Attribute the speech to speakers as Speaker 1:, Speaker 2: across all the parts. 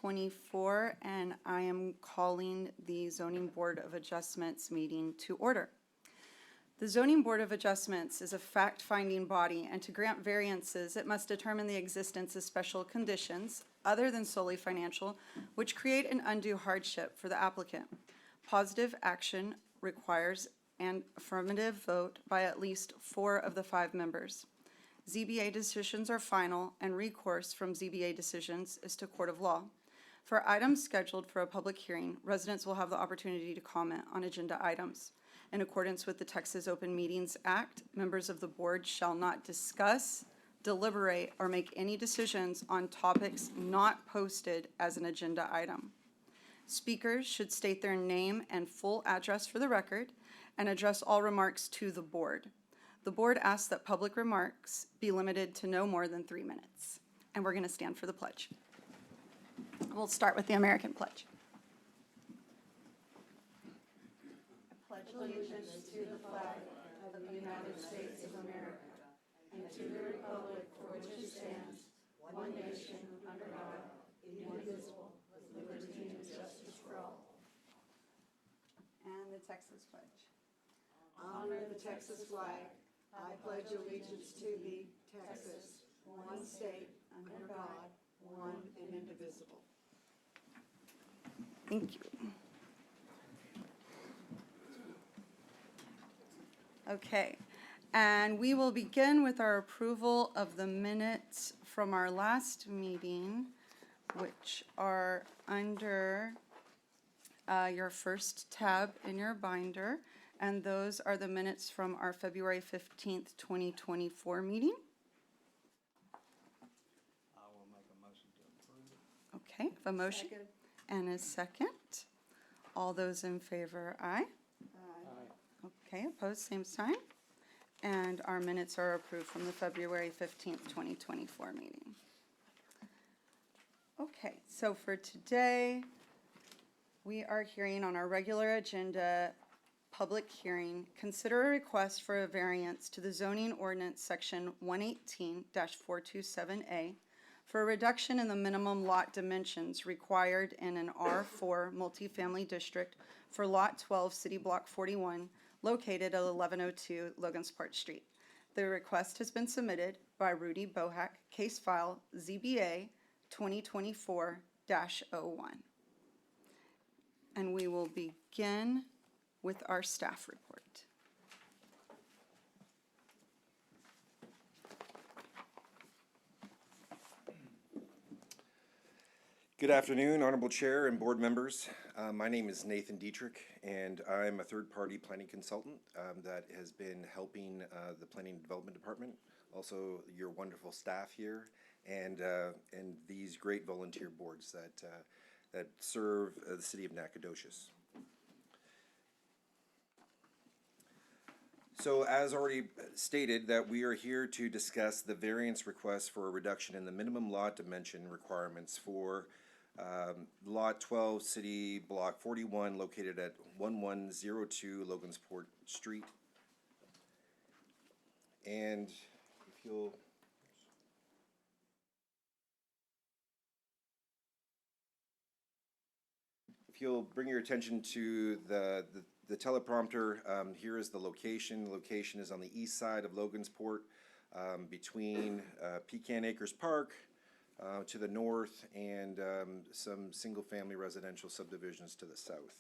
Speaker 1: 2024, and I am calling the Zoning Board of Adjustments meeting to order. The Zoning Board of Adjustments is a fact-finding body, and to grant variances, it must determine the existence of special conditions, other than solely financial, which create an undue hardship for the applicant. Positive action requires an affirmative vote by at least 4 of the 5 members. ZBA decisions are final, and recourse from ZBA decisions is to court of law. For items scheduled for a public hearing, residents will have the opportunity to comment on agenda items. In accordance with the Texas Open Meetings Act, members of the board shall not discuss, deliberate, or make any decisions on topics not posted as an agenda item. Speakers should state their name and full address for the record and address all remarks to the board. The board asks that public remarks be limited to no more than 3 minutes. And we're going to stand for the pledge. We'll start with the American pledge. I pledge allegiance to the flag of the United States of America and to the republic for which it stands, one nation, under God, indivisible, with liberty and justice for all. And the Texas pledge.
Speaker 2: Honor the Texas flag. I pledge allegiance to thee, Texas, one state, under God, one and indivisible.
Speaker 1: Thank you. Okay, and we will begin with our approval of the minutes from our last meeting, which are under your first tab in your binder. And those are the minutes from our February 15th, 2024 meeting.
Speaker 3: I will make a motion to approve.
Speaker 1: Okay, a motion and a second. All those in favor, aye.
Speaker 3: Aye.
Speaker 1: Okay, opposed, same sign. And our minutes are approved from the February 15th, 2024 meeting. Okay, so for today, we are hearing on our regular agenda public hearing, consider a request for a variance to the zoning ordinance section 118-427A for a reduction in the minimum lot dimensions required in an R4 multifamily district for Lot 12, City Block 41, located at 1102 Logansport Street. The request has been submitted by Rudy Bohack, case file ZBA 2024-01. And we will begin with our staff report.
Speaker 4: Good afternoon, Honorable Chair and board members. My name is Nathan Dietrich, and I'm a third-party planning consultant that has been helping the Planning and Development Department, also your wonderful staff here, and these great volunteer boards that serve the city of Nacogdoches. So as already stated, that we are here to discuss the variance request for a reduction in the minimum lot dimension requirements for Lot 12, City Block 41, located at 1102 Logansport Street. And if you'll bring your attention to the teleprompter, here is the location. The location is on the east side of Logansport, between Pecan Acres Park to the north and some single-family residential subdivisions to the south.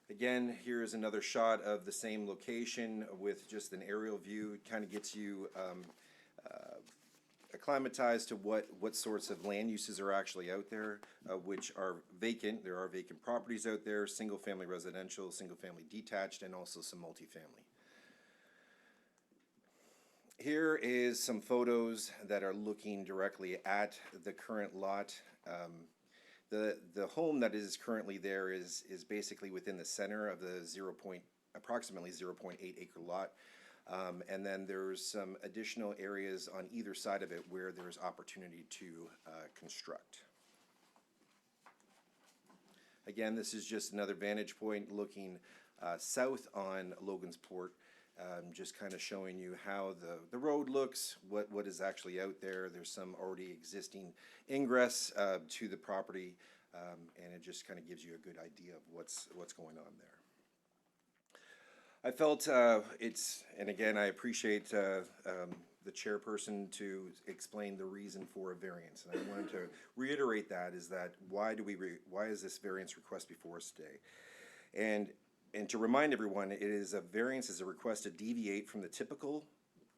Speaker 4: Again, here is another shot of the same location with just an aerial view. It kind of gets you acclimatized to what sorts of land uses are actually out there, which are vacant. There are vacant properties out there, single-family residential, single-family detached, and also some multifamily. Here is some photos that are looking directly at the current lot. The home that is currently there is basically within the center of the approximately 0.8 acre lot. And then there's some additional areas on either side of it where there's opportunity to construct. Again, this is just another vantage point looking south on Logansport just kind of showing you how the road looks, what is actually out there. There's some already existing ingress to the property, and it just kind of gives you a good idea of what's going on there. I felt and again, I appreciate the chairperson to explain the reason for a variance, and I wanted to reiterate that is that why is this variance request before us today? And to remind everyone, a variance is a request to deviate from the typical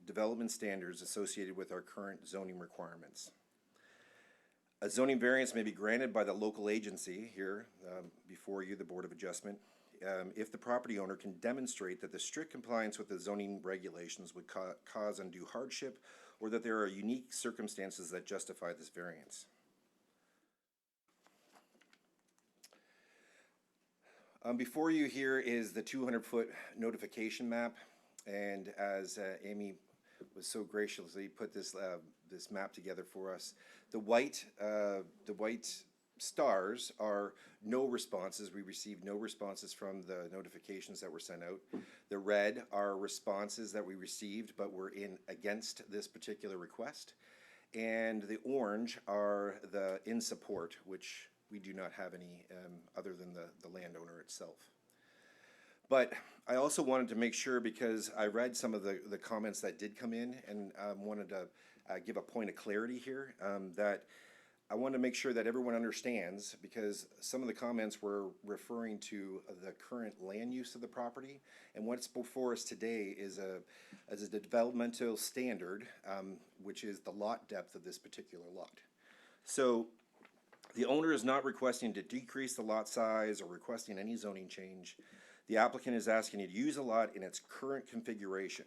Speaker 4: development standards associated with our current zoning requirements. A zoning variance may be granted by the local agency here before you, the Board of Adjustment, if the property owner can demonstrate that the strict compliance with the zoning regulations would cause undue hardship, or that there are unique circumstances that justify this variance. Before you here is the 200-foot notification map, and as Amy was so graciously put this map together for us, the white stars are no responses. We received no responses from the notifications that were sent out. The red are responses that we received but were against this particular request, and the orange are the in support, which we do not have any other than the landowner itself. But I also wanted to make sure, because I read some of the comments that did come in, and wanted to give a point of clarity here, that I want to make sure that everyone understands, because some of the comments were referring to the current land use of the property, and what's before us today is a developmental standard, which is the lot depth of this particular lot. So the owner is not requesting to decrease the lot size or requesting any zoning change. The applicant is asking you to use a lot in its current configuration.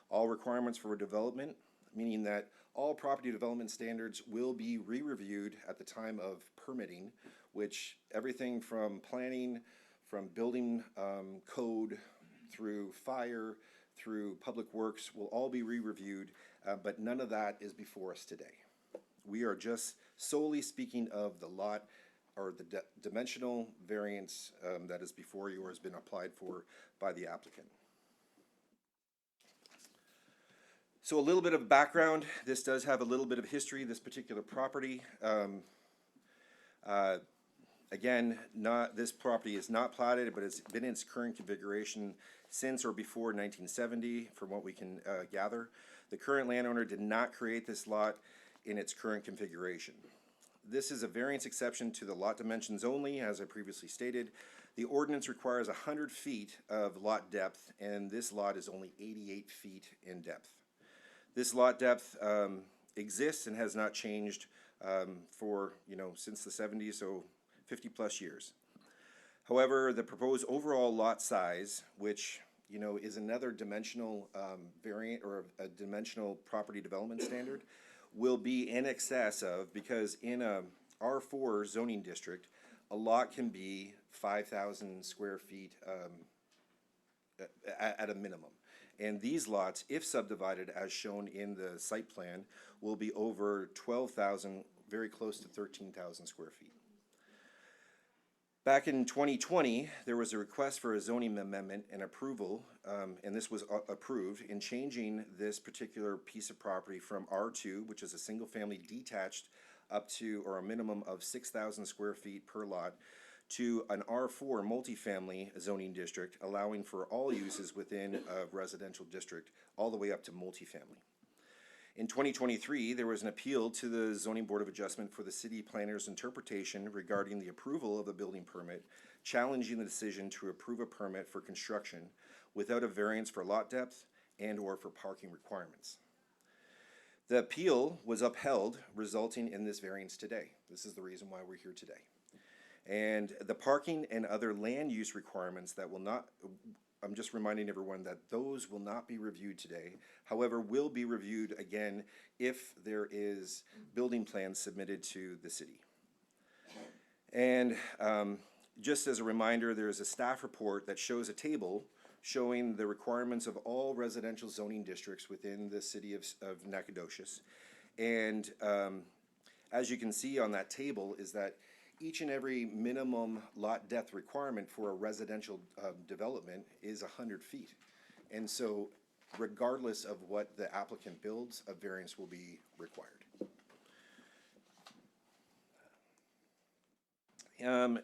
Speaker 4: All requirements for development, meaning that all property development standards will be re-reviewed at the time of permitting, which everything from planning, from building code, through fire, through public works will all be re-reviewed, but none of that is before us today. We are just solely speaking of the lot, or the dimensional variance that is before you or has been applied for by the applicant. So a little bit of background. This does have a little bit of history, this particular property. Again, this property is not platted, but it's been in its current configuration since or before 1970, from what we can gather. The current landowner did not create this lot in its current configuration. This is a variance exception to the lot dimensions only, as I previously stated. The ordinance requires 100 feet of lot depth, and this lot is only 88 feet in depth. This lot depth exists and has not changed for, since the 70s, so 50 plus years. However, the proposed overall lot size, which is another dimensional variant, or a dimensional property development standard, will be in excess of, because in a R4 zoning district, a lot can be 5,000 square feet at a minimum. And these lots, if subdivided as shown in the site plan, will be over 12,000, very close to 13,000 square feet. Back in 2020, there was a request for a zoning amendment and approval, and this was approved, in changing this particular piece of property from R2, which is a single-family detached, up to, or a minimum of 6,000 square feet per lot, to an R4 multifamily zoning district, allowing for all uses within a residential district, all the way up to multifamily. In 2023, there was an appeal to the Zoning Board of Adjustment for the city planner's interpretation regarding the approval of a building permit, challenging the decision to approve a permit for construction without a variance for lot depth and/or for parking requirements. The appeal was upheld, resulting in this variance today. This is the reason why we're here today. And the parking and other land use requirements that will not, I'm just reminding everyone that those will not be reviewed today. However, will be reviewed again if there is building plans submitted to the city. And just as a reminder, there is a staff report that shows a table showing the requirements of all residential zoning districts within the city of Nacogdoches. And as you can see on that table is that each and every minimum lot depth requirement for a residential development is 100 feet. And so regardless of what the applicant builds, a variance will be required.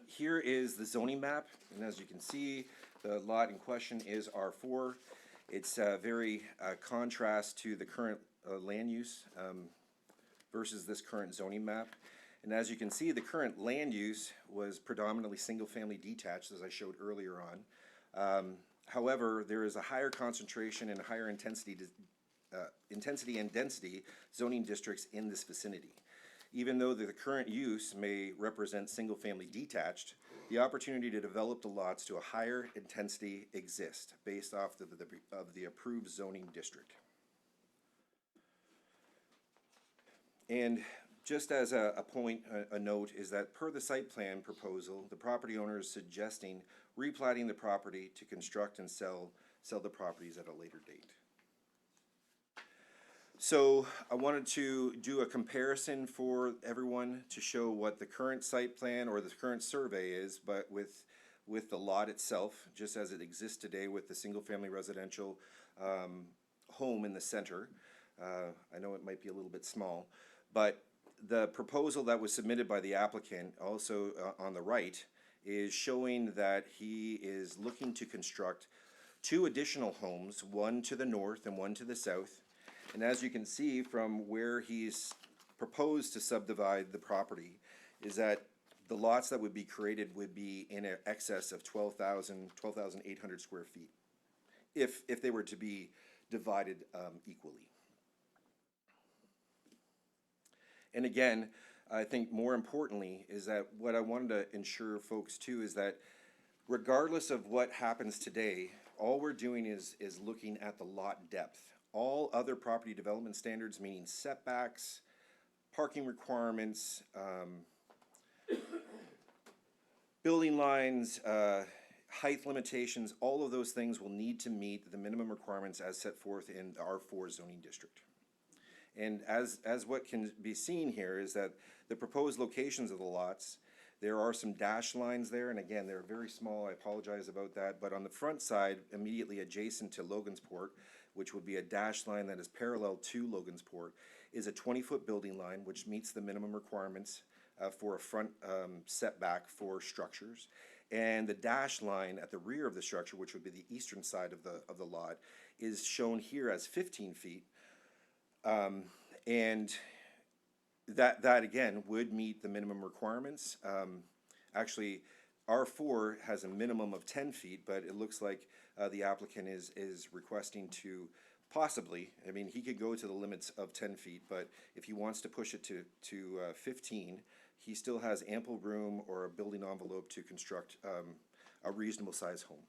Speaker 4: Here is the zoning map, and as you can see, the lot in question is R4. It's very contrast to the current land use versus this current zoning map. And as you can see, the current land use was predominantly single-family detached, as I showed earlier on. However, there is a higher concentration and higher intensity and density zoning districts in this vicinity. Even though the current use may represent single-family detached, the opportunity to develop the lots to a higher intensity exists based off of the approved zoning district. And just as a point, a note, is that per the site plan proposal, the property owner is suggesting replatting the property to construct and sell the properties at a later date. So I wanted to do a comparison for everyone to show what the current site plan or the current survey is, but with the lot itself, just as it exists today with the single-family residential home in the center. I know it might be a little bit small, but the proposal that was submitted by the applicant, also on the right, is showing that he is looking to construct 2 additional homes, one to the north and one to the south. And as you can see from where he's proposed to subdivide the property, is that the lots that would be created would be in excess of 12,800 square feet, if they were to be divided equally. And again, I think more importantly is that what I wanted to ensure folks too is that regardless of what happens today, all we're doing is looking at the lot depth. All other property development standards, meaning setbacks, parking requirements, building lines, height limitations, all of those things will need to meet the minimum requirements as set forth in the R4 zoning district. And as what can be seen here is that the proposed locations of the lots, there are some dash lines there, and again, they're very small, I apologize about that, but on the front side, immediately adjacent to Logansport, which would be a dash line that is parallel to Logansport, is a 20-foot building line, which meets the minimum requirements for a front setback for structures. And the dash line at the rear of the structure, which would be the eastern side of the lot, is shown here as 15 feet. And that again would meet the minimum requirements. Actually, R4 has a minimum of 10 feet, but it looks like the applicant is requesting to possibly, I mean, he could go to the limits of 10 feet, but if he wants to push it to 15, he still has ample room or a building envelope to construct a reasonable size home.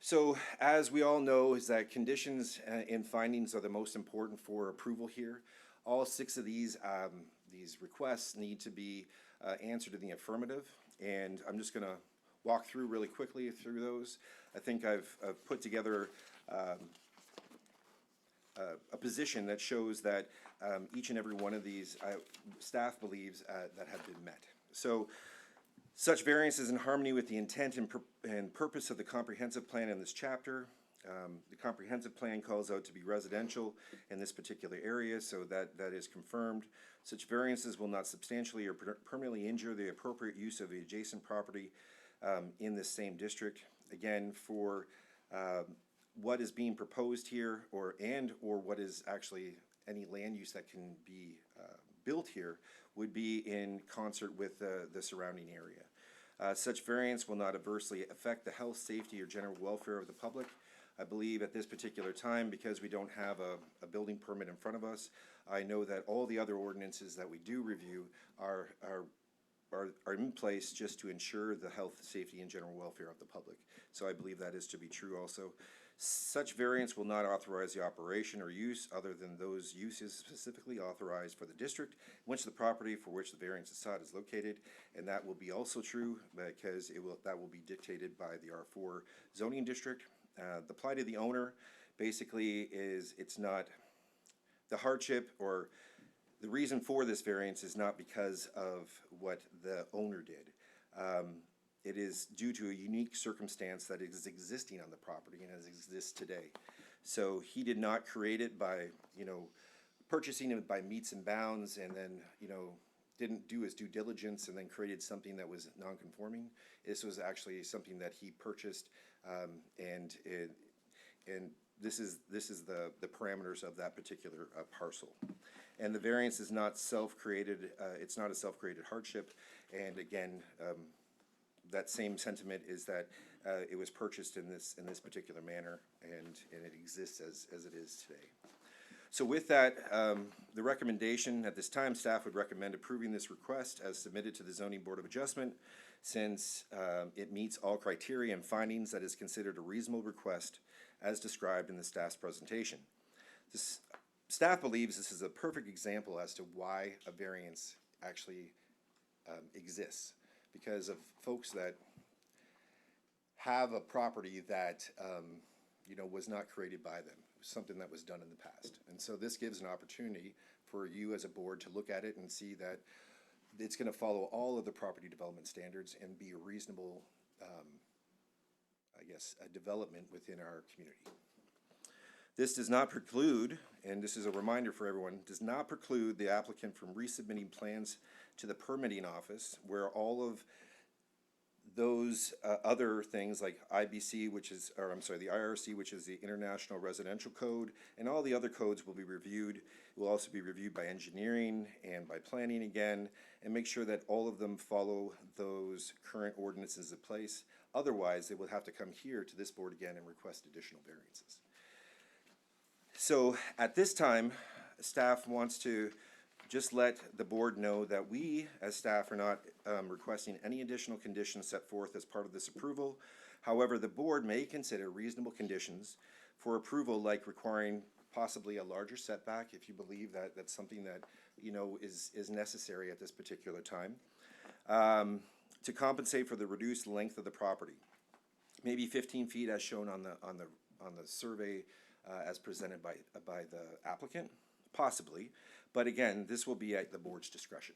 Speaker 4: So as we all know, is that conditions and findings are the most important for approval here. All 6 of these requests need to be answered in the affirmative, and I'm just gonna walk through really quickly through those. I think I've put together a position that shows that each and every one of these staff believes that have been met. So such variance is in harmony with the intent and purpose of the comprehensive plan in this chapter. The comprehensive plan calls out to be residential in this particular area, so that is confirmed. Such variances will not substantially or permanently injure the appropriate use of the adjacent property in this same district. Again, for what is being proposed here, or what is actually any land use that can be built here, would be in concert with the surrounding area. Such variance will not adversely affect the health, safety, or general welfare of the public. I believe at this particular time, because we don't have a building permit in front of us, I know that all the other ordinances that we do review are in place just to ensure the health, safety, and general welfare of the public. So I believe that is to be true also. Such variance will not authorize the operation or use other than those uses specifically authorized for the district in which the property for which the variance is sought is located, and that will be also true because that will be dictated by the R4 zoning district. The plight of the owner basically is it's not the hardship, or the reason for this variance is not because of what the owner did. it is due to a unique circumstance that is existing on the property and as exists today. So he did not create it by, purchasing it by meets and bounds and then, didn't do his due diligence and then created something that was non-conforming. This was actually something that he purchased, and this is the parameters of that particular parcel. And the variance is not self-created. It's not a self-created hardship. And again, that same sentiment is that it was purchased in this particular manner, and it exists as it is today. So with that, the recommendation at this time, staff would recommend approving this request as submitted to the Zoning Board of Adjustment, since it meets all criteria and findings that is considered a reasonable request as described in the staff's presentation. Staff believes this is a perfect example as to why a variance actually exists, because of folks that have a property that was not created by them. It was something that was done in the past. And so this gives an opportunity for you as a board to look at it and see that it's going to follow all of the property development standards and be a reasonable, a development within our community. This does not preclude, and this is a reminder for everyone, does not preclude the applicant from resubmitting plans to the permitting office, where all of those other things like IBC, the IRC, which is the International Residential Code, and all the other codes will be reviewed. It will also be reviewed by engineering and by planning again, and make sure that all of them follow those current ordinances in place. Otherwise, they will have to come here to this board again and request additional variances. So at this time, staff wants to just let the board know that we, as staff, are not requesting any additional conditions set forth as part of this approval. However, the board may consider reasonable conditions for approval, like requiring possibly a larger setback if you believe that that's something that is necessary at this particular time, to compensate for the reduced length of the property, maybe 15 feet as shown on the survey as presented by the applicant, possibly. But again, this will be at the board's discretion.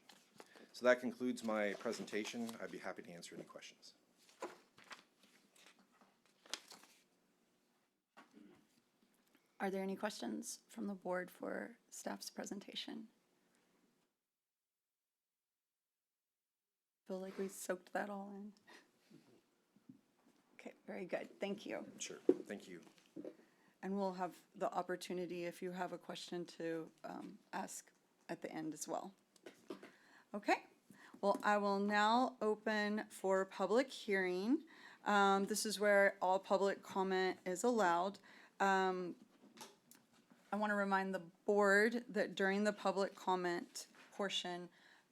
Speaker 4: So that concludes my presentation. I'd be happy to answer any questions.
Speaker 1: Are there any questions from the board for staff's presentation? Feel like we soaked that all in. Okay, very good. Thank you.
Speaker 4: Sure, thank you.
Speaker 1: And we'll have the opportunity, if you have a question, to ask at the end as well. Okay, well, I will now open for public hearing. This is where all public comment is allowed. I want to remind the board that during the public comment portion,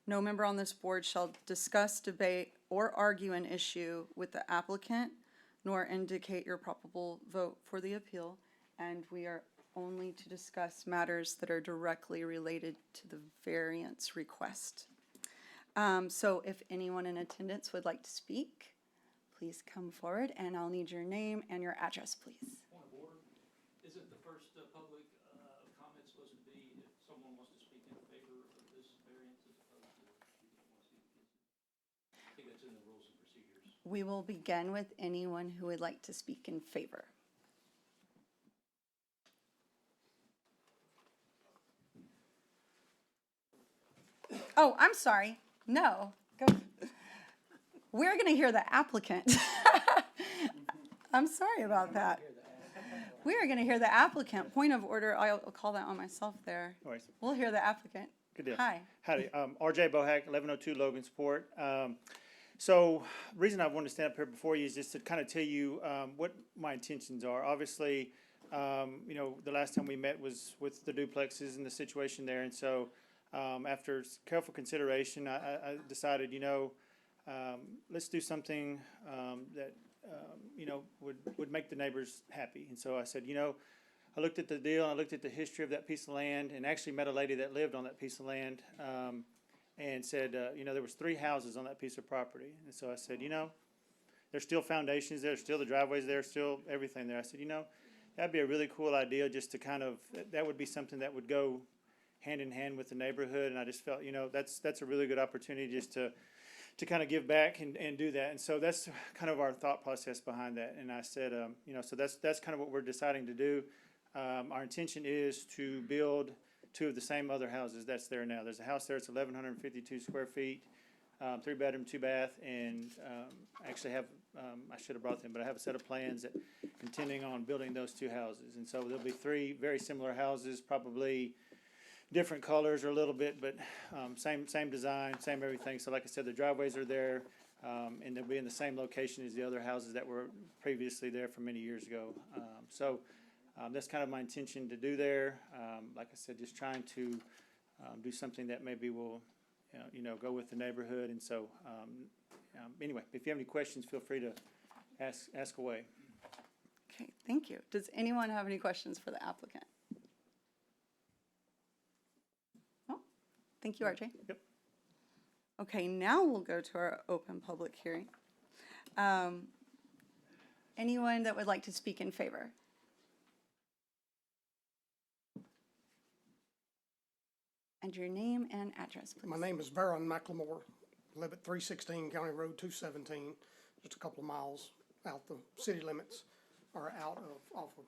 Speaker 1: no member on this board shall discuss, debate, or argue an issue with the applicant, nor indicate your probable vote for the appeal. And we are only to discuss matters that are directly related to the variance request. So if anyone in attendance would like to speak, please come forward, and I'll need your name and your address, please.
Speaker 5: Point of order, isn't the first public comment supposed to be if someone wants to speak in favor of this variance as opposed to if you don't want to speak against it? I think that's in the rules and procedures.
Speaker 1: We will begin with anyone who would like to speak in favor. Oh, I'm sorry. No. Go. We're going to hear the applicant. I'm sorry about that. We are going to hear the applicant. Point of order. I'll call that on myself there.
Speaker 6: No worries.
Speaker 1: We'll hear the applicant.
Speaker 6: Good deal.
Speaker 1: Hi.
Speaker 6: Howdy. RJ Bohack, 1102 Logansport. So the reason I wanted to stand up here before you is just to kind of tell you what my intentions are. Obviously, the last time we met was with the duplexes and the situation there. And so after careful consideration, I decided, let's do something that, would make the neighbors happy. And so I said, I looked at the deal, I looked at the history of that piece of land, and actually met a lady that lived on that piece of land, and said, there was 3 houses on that piece of property. And so I said, there's still foundations there, still the driveways there, still everything there. I said, that'd be a really cool idea just to kind of, that would be something that would go hand in hand with the neighborhood. And I just felt, that's a really good opportunity just to to kind of give back and do that. And so that's kind of our thought process behind that. And I said, you know, so that's kind of what we're deciding to do. Our intention is to build two of the same other houses that's there now. There's a house there, it's 1,152 square feet, 3-bedroom, 2-bath, and actually have, I should have brought them, but I have a set of plans that intending on building those two houses. And so there'll be 3 very similar houses, probably different colors or a little bit, but same design, same everything. So like I said, the driveways are there, and they'll be in the same location as the other houses that were previously there from many years ago. That's kind of my intention to do there. Like I said, just trying to do something that maybe will, you know, go with the neighborhood. And so, anyway, if you have any questions, feel free to ask away.
Speaker 1: Okay, thank you. Does anyone have any questions for the applicant? No? Thank you, RJ.
Speaker 6: Yep.
Speaker 1: Okay, now we'll go to our open public hearing. Anyone that would like to speak in favor? And your name and address, please.
Speaker 7: My name is Baron McLemore. Live at 316 County Road 217, just a couple of miles out the city limits, or out of, off of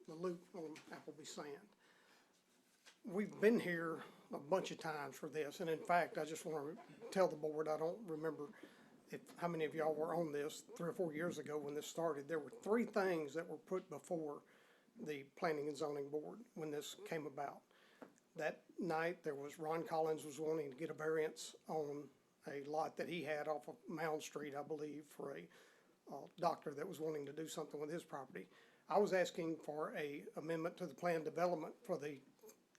Speaker 7: the loop on Appleby Sand. We've been here a bunch of times for this, and in fact, I just want to tell the board, I don't remember how many of y'all were on this 3 or 4 years ago when this started. There were 3 things that were put before the Planning and Zoning Board when this came about. That night, there was, Ron Collins was wanting to get a variance on a lot that he had off of Mound Street, I believe, for a doctor that was wanting to do something with his property. I was asking for a amendment to the plan development for the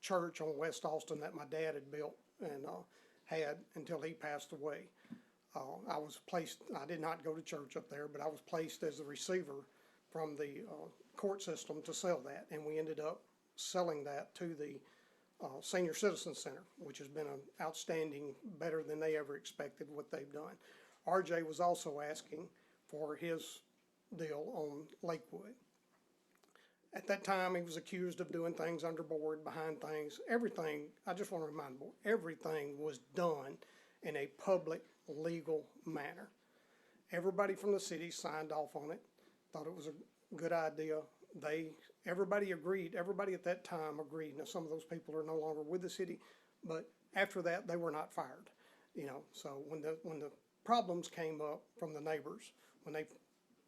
Speaker 7: church on West Austin that my dad had built and had until he passed away. I was placed, I did not go to church up there, but I was placed as the receiver from the court system to sell that, and we ended up selling that to the Senior Citizen Center, which has been an outstanding, better than they ever expected what they've done. RJ was also asking for his deal on Lakewood. At that time, he was accused of doing things under board, behind things, everything, I just want to remind the board, everything was done in a public, legal manner. Everybody from the city signed off on it, thought it was a good idea. Everybody agreed, everybody at that time agreed. Now, some of those people are no longer with the city, but after that, they were not fired. You know, so when the problems came up from the neighbors, when they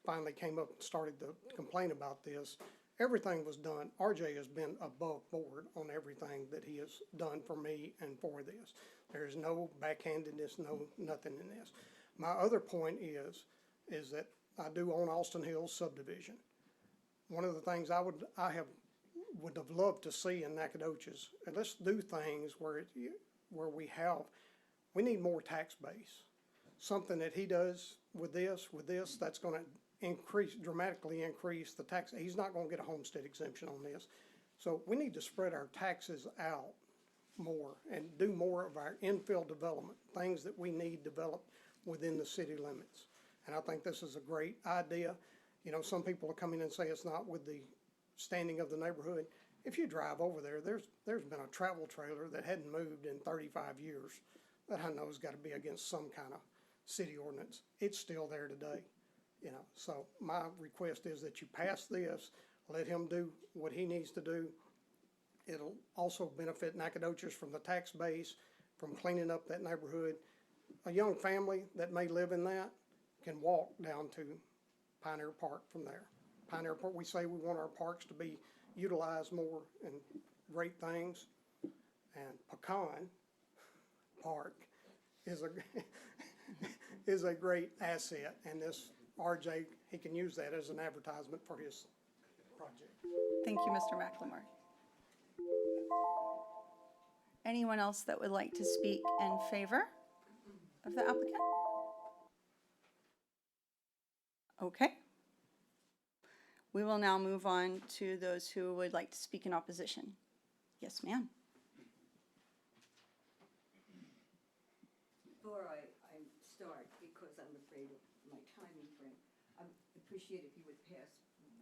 Speaker 7: finally came up and started to complain about this, everything was done. RJ has been above board on everything that he has done for me and for this. There's no backhandedness, nothing in this. My other point is that I do own Austin Hills subdivision. One of the things I would have loved to see in Nacogdoches, and let's do things where we need more tax base. Something that he does with this, that's gonna dramatically increase the tax. He's not gonna get a homestead exemption on this. So we need to spread our taxes out more and do more of our infill development, things that we need developed within the city limits. And I think this is a great idea. You know, some people will come in and say it's not with the standing of the neighborhood. If you drive over there, there's been a travel trailer that hadn't moved in 35 years that I know has got to be against some kind of city ordinance. It's still there today, you know. So my request is that you pass this, let him do what he needs to do. It'll also benefit Nacogdoches from the tax base, from cleaning up that neighborhood. A young family that may live in that can walk down to Pioneer Park from there. Pioneer Park, we say we want our parks to be utilized more and great things. And Pecan Park is a great asset. And this RJ, he can use that as an advertisement for his project.
Speaker 1: Thank you, Mr. McLemore. Anyone else that would like to speak in favor of the applicant? Okay. We will now move on to those who would like to speak in opposition. Yes, ma'am.
Speaker 2: Before I start, because I'm afraid of my timing frame, I appreciate if you would pass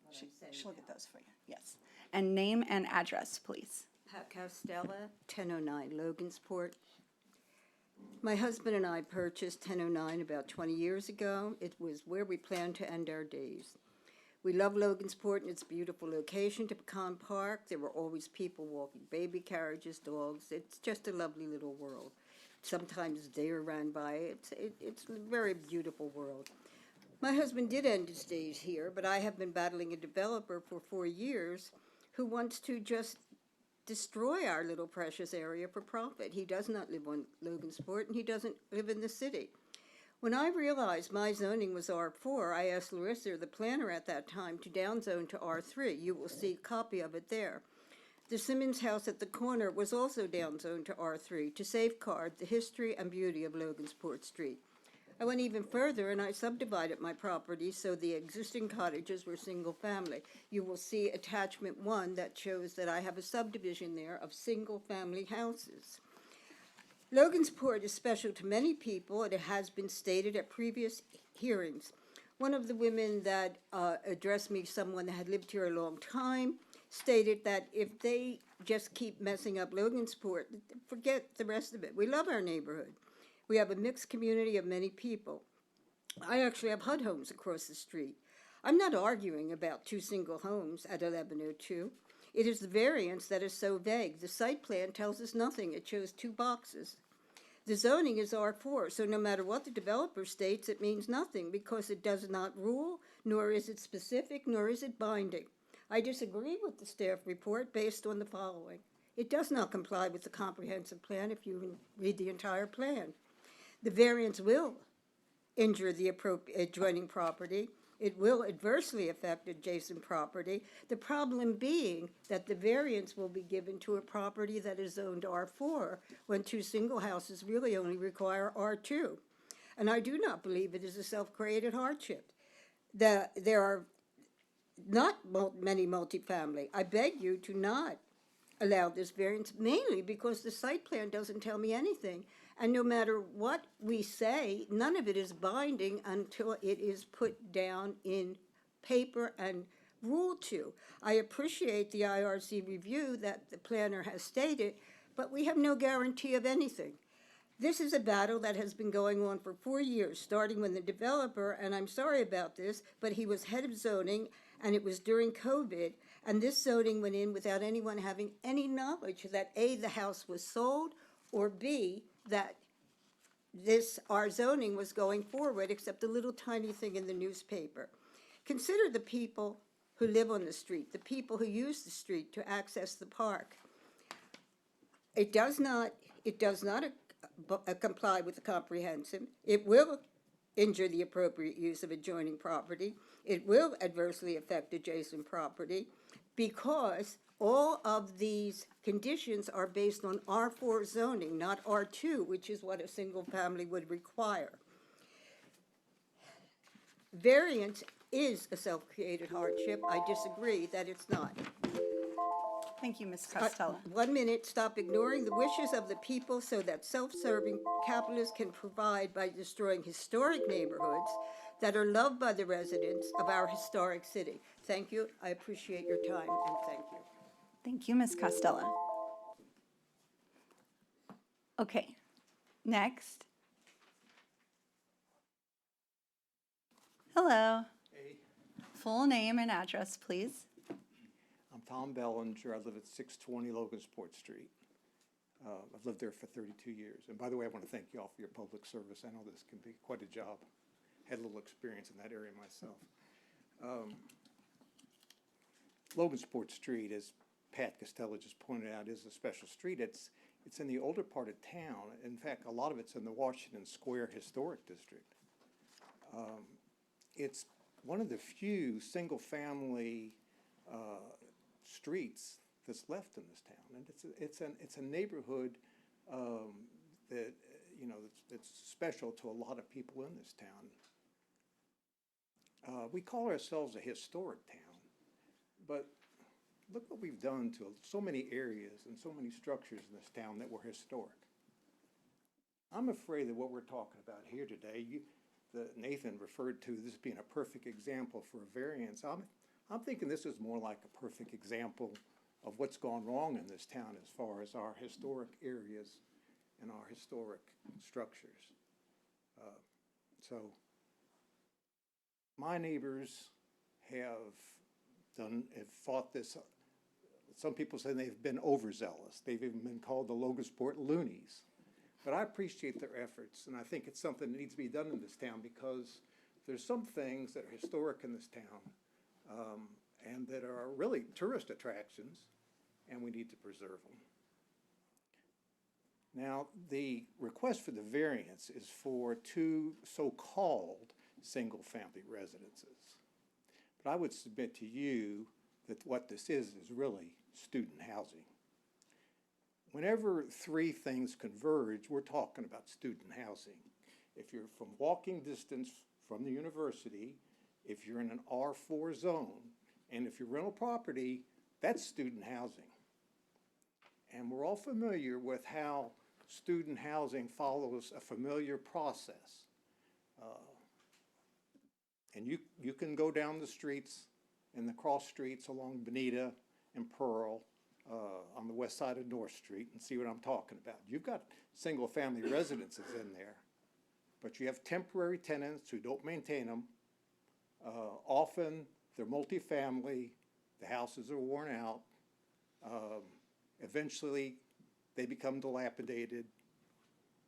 Speaker 2: what I'm saying.
Speaker 1: She'll get
Speaker 2: now.
Speaker 1: those for you, yes. And name and address, please.
Speaker 2: Pat Costella, 1009 Logansport.
Speaker 8: My husband and I purchased 1009 about 20 years ago. It was where we planned to end our days. We love Logansport and its beautiful location to Pecan Park. There were always people walking baby carriages, dogs. It's just a lovely little world. Sometimes deer ran by. It's a very beautiful world. My husband did end his days here, but I have been battling a developer for 4 years who wants to just destroy our little precious area for profit. He does not live on Logansport, and he doesn't live in the city. When I realized my zoning was R4, I asked Larissa, the planner at that time, to downzone to R3. You will see a copy of it there. The Simmons house at the corner was also downzoned to R3 to safeguard the history and beauty of Logansport Street. I went even further and I subdivided my property so the existing cottages were single family. You will see attachment 1 that shows that I have a subdivision there of single family houses. Logansport is special to many people, and it has been stated at previous hearings. One of the women that addressed me, someone that had lived here a long time, stated that if they just keep messing up Logansport, forget the rest of it. We love our neighborhood. We have a mixed community of many people. I actually have HUD homes across the street. I'm not arguing about 2 single homes at 1102. It is the variance that is so vague. The site plan tells us nothing. It shows 2 boxes. The zoning is R4, so no matter what the developer states, it means nothing because it does not rule, nor is it specific, nor is it binding. I disagree with the staff report based on the following. It does not comply with the comprehensive plan if you read the entire plan. The variance will injure the adjoining property. It will adversely affect adjacent property. The problem being that the variance will be given to a property that is zoned R4 when 2 single houses really only require R2. And I do not believe it is a self-created hardship. There are not many multifamily. I beg you to not allow this variance, mainly because the site plan doesn't tell me anything. And no matter what we say, none of it is binding until it is put down in paper and ruled to. I appreciate the IRC review that the planner has stated, but we have no guarantee of anything. This is a battle that has been going on for 4 years, starting when the developer, and I'm sorry about this, but he was head of zoning, and it was during COVID, and this zoning went in without anyone having any knowledge that A, the house was sold, or B, that our zoning was going forward, except a little tiny thing in the newspaper. Consider the people who live on the street, the people who use the street to access the park. It does not comply with the comprehensive. It will injure the appropriate use of adjoining property. It will adversely affect adjacent property because all of these conditions are based on R4 zoning, not R2, which is what a single family would require. Variance is a self-created hardship. I disagree that it's not.
Speaker 1: Thank you, Ms. Costello.
Speaker 8: 1 minute, stop ignoring the wishes of the people so that self-serving capitalists can provide by destroying historic neighborhoods that are loved by the residents of our historic city. Thank you. I appreciate your time, and thank you.
Speaker 1: Thank you, Ms. Costello. Okay, next. Hello.
Speaker 3: Hey,
Speaker 1: Full name and address, please.
Speaker 3: I'm Tom Bellinger. I live at 620 Logansport Street. I've lived there for 32 years. And by the way, I want to thank you all for your public service. I know this can be quite a job. Had a little experience in that area myself. Logansport Street, as Pat Costello just pointed out, is a special street. It's in the older part of town. In fact, a lot of it's in the Washington Square Historic District. It's one of the few single-family streets that's left in this town, and it's a neighborhood that it's special to a lot of people in this town. We call ourselves a historic town, but look what we've done to so many areas and so many structures in this town that were historic. I'm afraid that what we're talking about here today, Nathan referred to this being a perfect example for a variance. I'm thinking this is more like a perfect example of what's gone wrong in this town as far as our historic areas in our historic structures. So my neighbors have fought this. Some people say they've been overzealous. They've even been called the Logansport loonies. But I appreciate their efforts, and I think it's something that needs to be done in this town because there's some things that are historic in this town and that are really tourist attractions, and we need to preserve them. Now, the request for the variance is for 2 so-called single-family residences. But I would submit to you that what this is really student housing. Whenever 3 things converge, we're talking about student housing. If you're from walking distance from the university, if you're in an R4 zone, and if you're rental property, that's student housing. And we're all familiar with how student housing follows a familiar process. And you can go down the streets and the cross streets along Bonita and Pearl on the west side of North Street and see what I'm talking about. You've got single-family residences in there, but you have temporary tenants who don't maintain them. Often they're multifamily, the houses are worn out. Eventually they become dilapidated.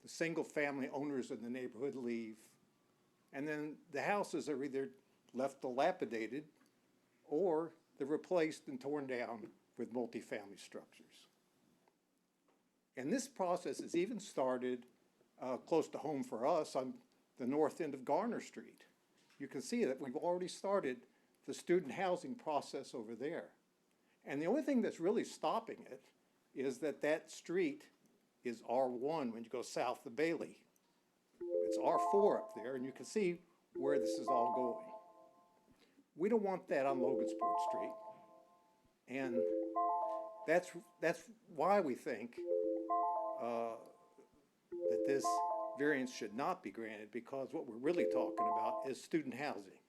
Speaker 3: The single-family owners in the neighborhood leave. And then the houses are either left dilapidated or they're replaced and torn down with multifamily structures. And this process has even started close to home for us on the north end of Garner Street. You can see that we've already started the student housing process over there. And the only thing that's really stopping it is that that street is R1 when you go south of Bailey. It's R4 up there, and you can see where this is all going. We don't want that on Logansport Street. And that's why we think that this variance should not be granted, because what we're really talking about is student housing.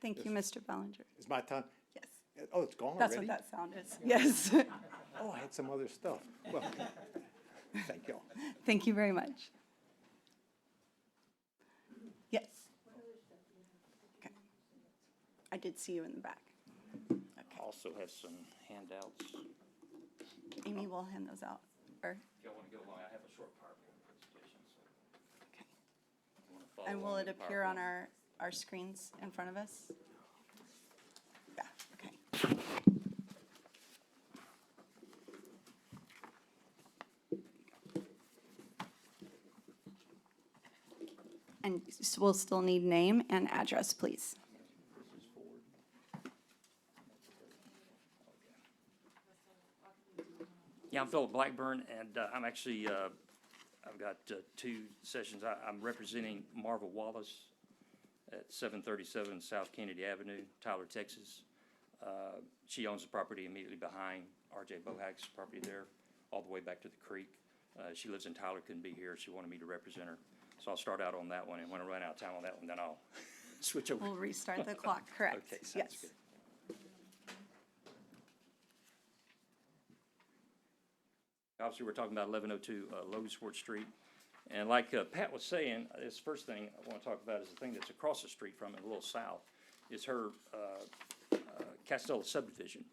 Speaker 1: Thank you, Mr. Bellinger.
Speaker 3: Is my time?
Speaker 1: Yes,
Speaker 3: Oh, it's gone
Speaker 1: that's
Speaker 3: already?
Speaker 1: what that sound is. Yes.
Speaker 3: Oh, I had some other stuff. Well, thank y'all.
Speaker 1: Thank you very much. Yes. Okay. I did see you in the back. Okay.
Speaker 5: Also have some handouts.
Speaker 1: Amy will hand those out. Or,
Speaker 5: Y'all want to go along? I have a short PowerPoint presentation, so
Speaker 1: okay.
Speaker 5: you want to follow
Speaker 1: And will
Speaker 5: along
Speaker 1: it
Speaker 5: with the
Speaker 1: appear on
Speaker 5: PowerPoint.
Speaker 1: our screens in front of us? Yeah, okay. And we'll still need name and address, please.
Speaker 5: This is forward. Yeah, I'm Philip Blackburn, and I'm actually, I've got 2 sessions. I'm representing Marva Wallace at 737 South Kennedy Avenue, Tyler, Texas. She owns the property immediately behind R.J. Bohack's property there, all the way back to the creek. She lives in Tyler, couldn't be here. She wanted me to represent her. So I'll start out on that one, and when I run out of time on that one, then I'll switch over.
Speaker 1: We'll restart the clock, correct?
Speaker 5: Okay, sounds
Speaker 1: Yes.
Speaker 5: good. Obviously, we're talking about 1102 Logansport Street. And like Pat was saying, this first thing I want to talk about is the thing that's across the street from it, a little south, is her Castella subdivision.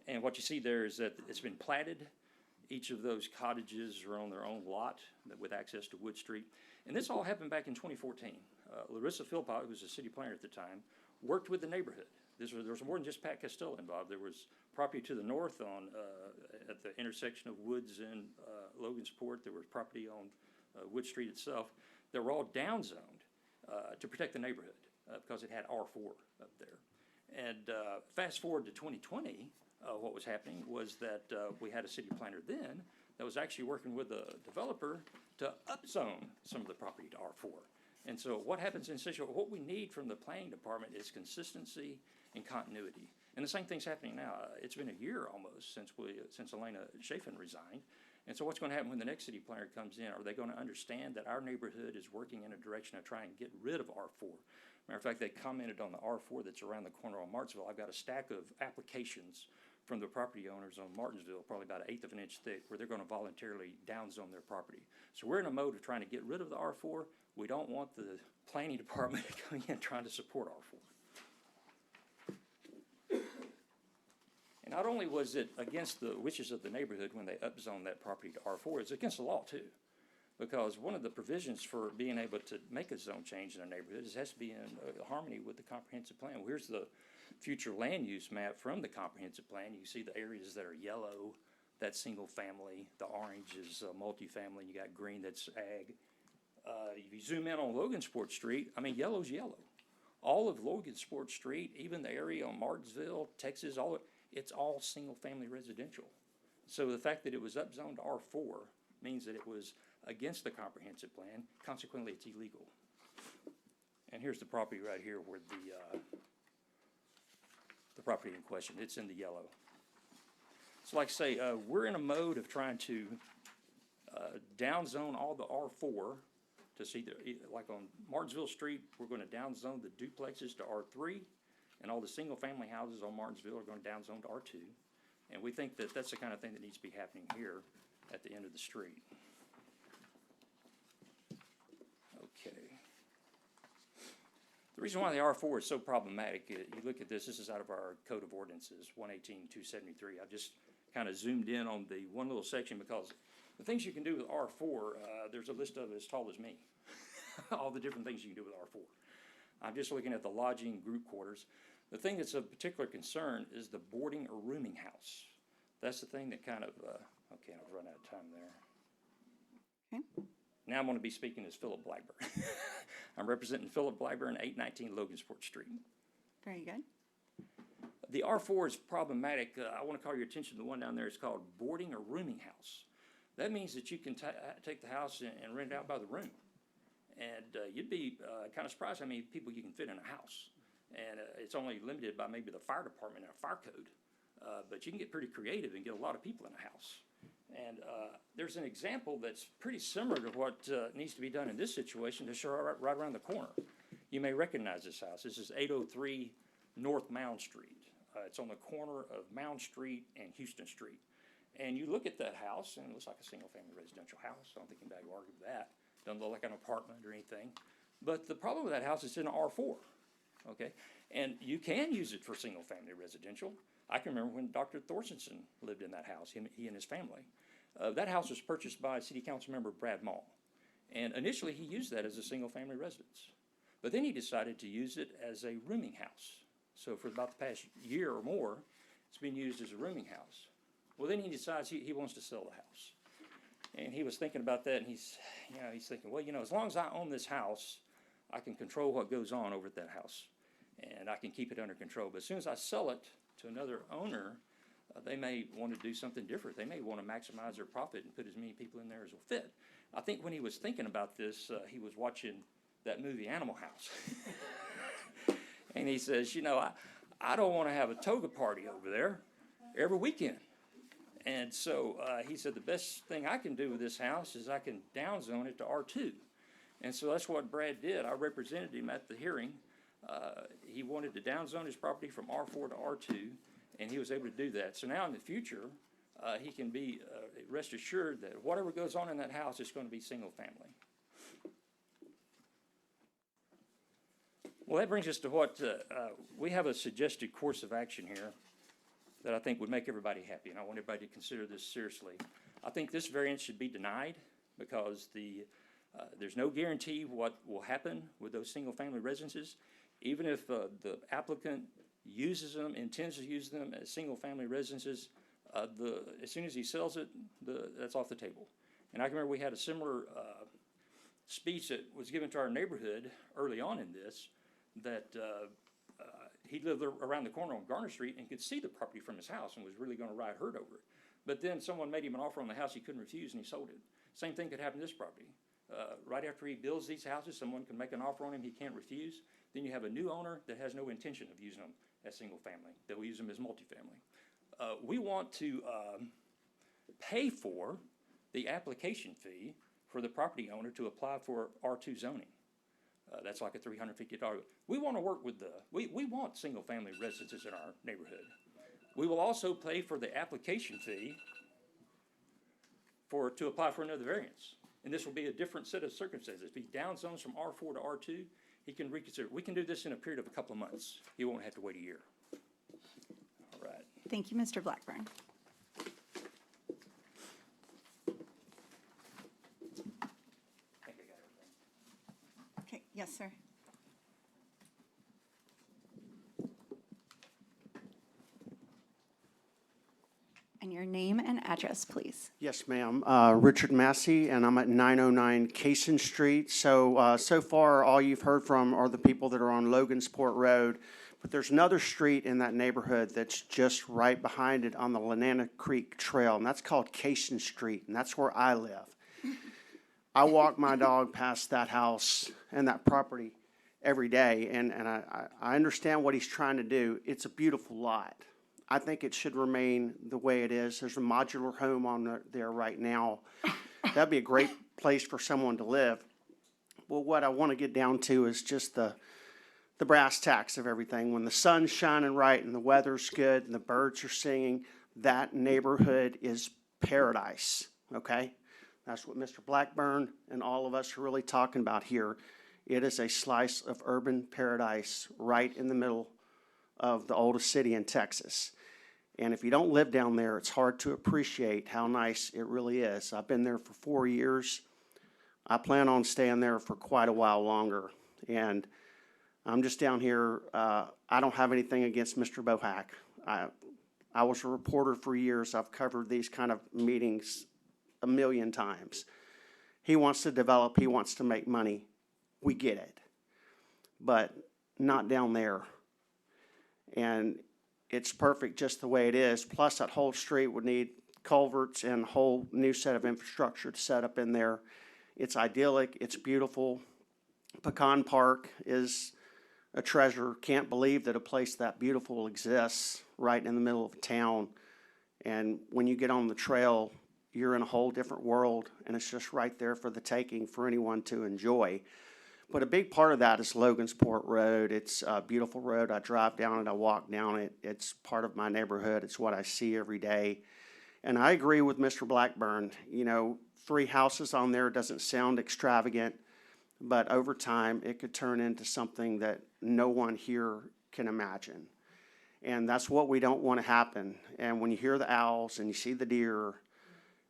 Speaker 5: And what you see there is that it's been platted. Each of those cottages are on their own lot with access to Wood Street. And this all happened back in 2014. Larissa Philpott, who was the city planner at the time, worked with the neighborhood. There was more than just Pat Costello involved. There was property to the north on at the intersection of Woods and Logansport. There was property on Wood Street itself. They were all downzoned to protect the neighborhood because it had R4 up there. And fast forward to 2020, what was happening was that we had a city planner then that was actually working with a developer to upzone some of the property to R4. And so what happens in Central, what we need from the planning department is consistency and continuity. And the same thing's happening now. It's been a year almost since Elena Chafin resigned. And so what's going to happen when the next city planner comes in? Are they going to understand that our neighborhood is working in a direction of trying to get rid of R4? Matter of fact, they commented on the R4 that's around the corner on Marksville. I've got a stack of applications
Speaker 9: from the property owners on Martinsville, probably about 1/8 of an inch thick, where they're gonna voluntarily downzone their property. So we're in a mode of trying to get rid of the R4. We don't want the planning department coming in trying to support R4. And not only was it against the wishes of the neighborhood when they upzoned that property to R4, it's against the law too. Because one of the provisions for being able to make a zone change in a neighborhood is it has to be in harmony with the comprehensive plan. Well, here's the future land use map from the comprehensive plan. You see the areas that are yellow, that's single family, the orange is multifamily, and you got green, that's ag. If you zoom in on Logansport Street, I mean, yellow's yellow. All of Logansport Street, even the area on Martinsville, Texas, it's all single-family residential. So the fact that it was upzoned to R4 means that it was against the comprehensive plan, consequently it's illegal. And here's the property right here where the property in question, it's in the yellow. So like I say, we're in a mode of trying to downzone all the R4 to see like on Martinsville Street, we're gonna downzone the duplexes to R3, and all the single-family houses on Martinsville are gonna downzone to R2. And we think that that's the kind of thing that needs to be happening here at the end of the street. Okay. The reason why the R4 is so problematic, you look at this is out of our Code of Ordinances, 118-273. I've just kind of zoomed in on the one little section because the things you can do with R4, there's a list of it as tall as me. All the different things you can do with R4. I'm just looking at the lodging group quarters. The thing that's of particular concern is the boarding or rooming house. That's the thing that kind of, okay, I've run out of time there.
Speaker 1: Okay.
Speaker 9: Now I'm going to be speaking as Philip Blackburn. I'm representing Philip Blackburn, 819 Logansport Street.
Speaker 1: Very good.
Speaker 9: The R4 is problematic. I want to call your attention to the one down there. It's called boarding or rooming house. That means that you can take the house and rent it out by the room. And you'd be kind of surprised how many people you can fit in a house. And it's only limited by maybe the fire department and a fire code. But you can get pretty creative and get a lot of people in a house. And there's an example that's pretty similar to what needs to be done in this situation to show right around the corner. You may recognize this house. This is 803 North Mound Street. It's on the corner of Mound Street and Houston Street. And you look at that house, and it looks like a single-family residential house. I don't think anybody will argue with that. Doesn't look like an apartment or anything. But the problem with that house is it's in an R4, okay? And you can use it for single-family residential. I can remember when Dr. Thorstensen lived in that house, he and his family. That house was purchased by City Council member Brad Mall. And initially, he used that as a single-family residence. But then he decided to use it as a rooming house. So for about the past year or more, it's been used as a rooming house. Well, then he decides he wants to sell the house. And he was thinking about that, and he's thinking, well, as long as I own this house, I can control what goes on over at that house. And I can keep it under control. But as soon as I sell it to another owner, they may want to do something different. They may want to maximize their profit and put as many people in there as will fit. I think when he was thinking about this, he was watching that movie Animal House. And he says, I don't want to have a toga party over there every weekend. And so he said, the best thing I can do with this house is I can downzone it to R2. And so that's what Brad did. I represented him at the hearing. He wanted to downzone his property from R4 to R2, and he was able to do that. So now in the future, he can be rest assured that whatever goes on in that house is going to be single family. Well, that brings us to what we have a suggested course of action here that I think would make everybody happy, and I want everybody to consider this seriously. I think this variance should be denied because there's no guarantee what will happen with those single-family residences. Even if the applicant uses them, intends to use them as single-family residences, as soon as he sells it, that's off the table. And I can remember we had a similar speech that was given to our neighborhood early on in this, that he lived around the corner on Garner Street and could see the property from his house and was really going to ride herd over it. But then someone made him an offer on the house he couldn't refuse, and he sold it. Same thing could happen to this property. Right after he builds these houses, someone can make an offer on him he can't refuse. Then you have a new owner that has no intention of using them as single family. They will use them as multifamily. We want to pay for the application fee for the property owner to apply for R2 zoning. That's like a $350. We want to work with we want single family residences in our neighborhood. We will also pay for the application fee to apply for another variance. And this will be a different set of circumstances. If he downzones from R4 to R2, he can reconsider. We can do this in a period of a couple of months. He won't have to wait a year. All right.
Speaker 1: Thank you, Mr. Blackburn.
Speaker 9: I think I got everything.
Speaker 1: Okay, yes, sir. And your name and address, please.
Speaker 10: Yes, ma'am. Richard Massey, and I'm at 909 Cason Street. So far, all you've heard from are the people that are on Logansport Road. But there's another street in that neighborhood that's just right behind it on the Lanana Creek Trail, and that's called Cason Street, and that's where I live. I walk my dog past that house and that property every day, and I understand what he's trying to do. It's a beautiful lot. I think it should remain the way it is. There's a modular home on there right now. That'd be a great place for someone to live. Well, what I want to get down to is just the brass tacks of everything. When the sun's shining right and the weather's good and the birds are singing, that neighborhood is paradise, okay? That's what Mr. Blackburn and all of us are really talking about here. It is a slice of urban paradise right in the middle of the oldest city in Texas. And if you don't live down there, it's hard to appreciate how nice it really is. I've been there for 4 years. I plan on staying there for quite a while longer. And I'm just down here. I don't have anything against Mr. Bohack. I was a reporter for years. I've covered these kind of meetings a million times. He wants to develop. He wants to make money. We get it. But not down there. And it's perfect just the way it is. Plus, that whole street would need culverts and a whole new set of infrastructure to set up in there. It's idyllic. It's beautiful. Pecan Park is a treasure. Can't believe that a place that beautiful exists right in the middle of town. And when you get on the trail, you're in a whole different world, and it's just right there for the taking for anyone to enjoy. But a big part of that is Logansport Road. It's a beautiful road. I drive down it. I walk down it. It's part of my neighborhood. It's what I see every day. And I agree with Mr. Blackburn. You know, 3 houses on there doesn't sound extravagant, but over time, it could turn into something that no one here can imagine. And that's what we don't want to happen. And when you hear the owls and you see the deer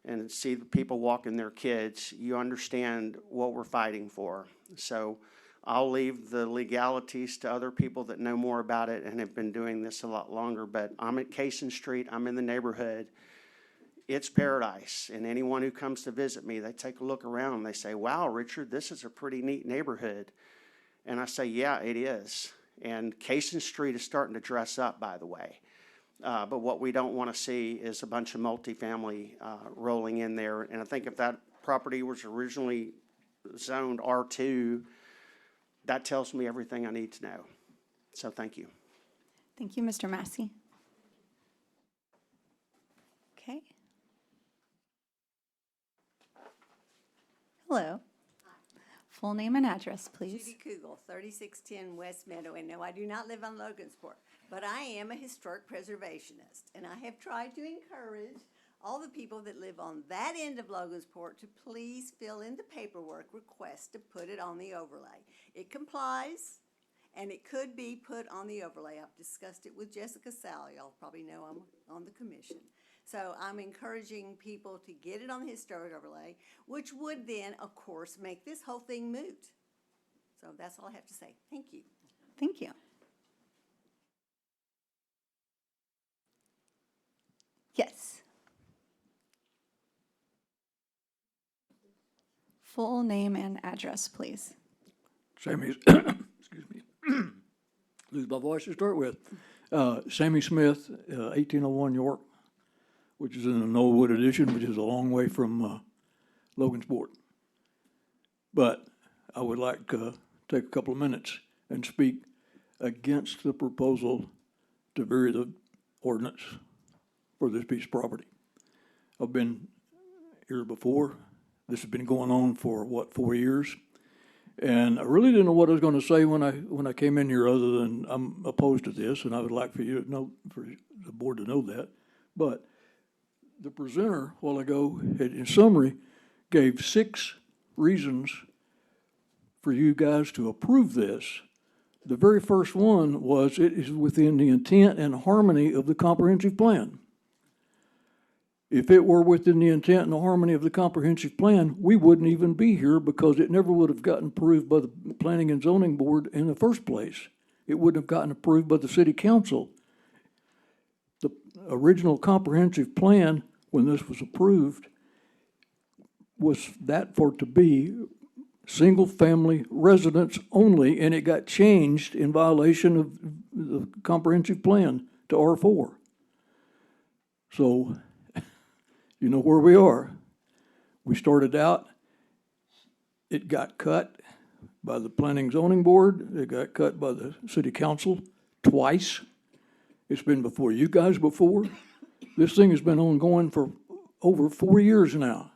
Speaker 10: and see the people walking their kids, you understand what we're fighting for. So I'll leave the legalities to other people that know more about it and have been doing this a lot longer. But I'm at Cason Street. I'm in the neighborhood. It's paradise. And anyone who comes to visit me, they take a look around and they say, wow, Richard, this is a pretty neat neighborhood. And I say, yeah, it is. And Cason Street is starting to dress up, by the way. But what we don't want to see is a bunch of multifamily rolling in there. And I think if that property was originally zoned R2, that tells me everything I need to know. So thank you.
Speaker 1: Thank you, Mr. Massey. Okay. Hello. Full name and address, please.
Speaker 2: Judy Kugel, 3610 West Meadow, and no, I do not live on Logansport, but I am a historic preservationist, and I have tried to encourage all the people that live on that end of Logansport to please fill in the paperwork request to put it on the overlay. It complies, and it could be put on the overlay. I've discussed it with Jessica Sal. Y'all probably know I'm on the commission. So I'm encouraging people to get it on the historic overlay, which would then, of course, make this whole thing moot. So that's all I have to say. Thank you.
Speaker 1: Thank you. Yes. Full name and address, please.
Speaker 11: Sammy, excuse me, lose my voice to start with. Sammy Smith, 1801 York, which is in the Knollwood Edition, which is a long way from Logansport. But I would like to take a couple of minutes and speak against the proposal to vary the ordinance for this piece of property. I've been here before. This has been going on for, 4 years? And I really didn't know what I was gonna say when I came in here, other than I'm opposed to this, and I would like for you to know, for the board to know that. But the presenter a while ago, in summary, gave 6 reasons for you guys to approve this. The very first one was it is within the intent and harmony of the comprehensive plan. If it were within the intent and the harmony of the comprehensive plan, we wouldn't even be here because it never would have gotten approved by the Planning and Zoning Board in the first place. It wouldn't have gotten approved by the city council. The original comprehensive plan, when this was approved, was that for it to be single-family residence only, and it got changed in violation of the comprehensive plan to R4. So, you know where we are. We started out, it got cut by the Planning Zoning Board, it got cut by the City Council twice. It's been before you guys before. This thing has been ongoing for over 4 years now.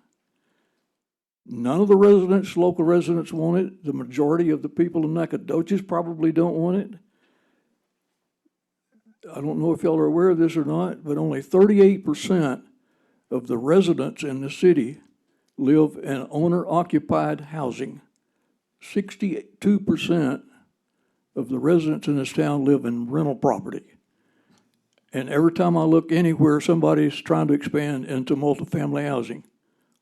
Speaker 11: None of the residents, local residents want it. The majority of the people in Nacogdoches probably don't want it. I don't know if y'all are aware of this or not, but only 38% of the residents in the city live in owner-occupied housing. 62% of the residents in this town live in rental property. And every time I look anywhere, somebody's trying to expand into multifamily housing.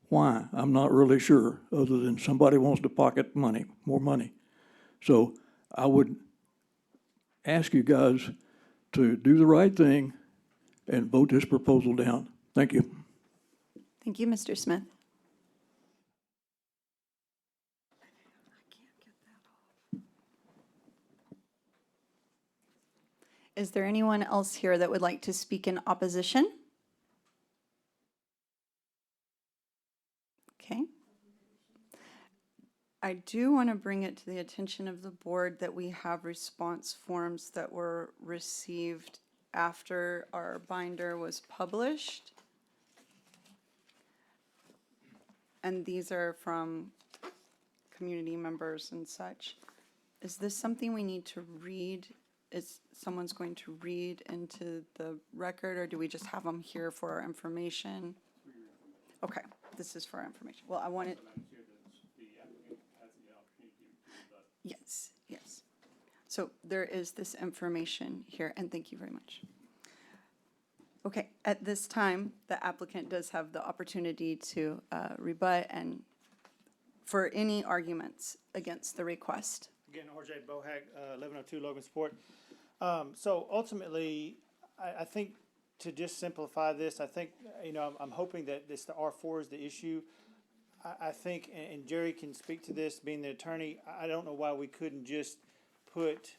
Speaker 11: Why? I'm not really sure, other than somebody wants to pocket money, more money. So I would ask you guys to do the right thing and vote this proposal down. Thank you.
Speaker 1: Thank you, Mr. Smith. Is there anyone else here that would like to speak in opposition? Okay. I do want to bring it to the attention of the board that we have response forms that were received after our binder was published. And these are from community members and such. Is this something we need to read? Is someone's going to read into the record, or do we just have them here for our information? Okay, this is for our information. Well, I wanted. Yes, yes. So there is this information here, and thank you very much. Okay, at this time, the applicant does have the opportunity to rebut and for any arguments against the request.
Speaker 6: Again, RJ Bohack, 1102 Logansport. So ultimately, I think to just simplify this, I think, I'm hoping that the R4 is the issue. I think, and Jerry can speak to this, being the attorney, I don't know why we couldn't just put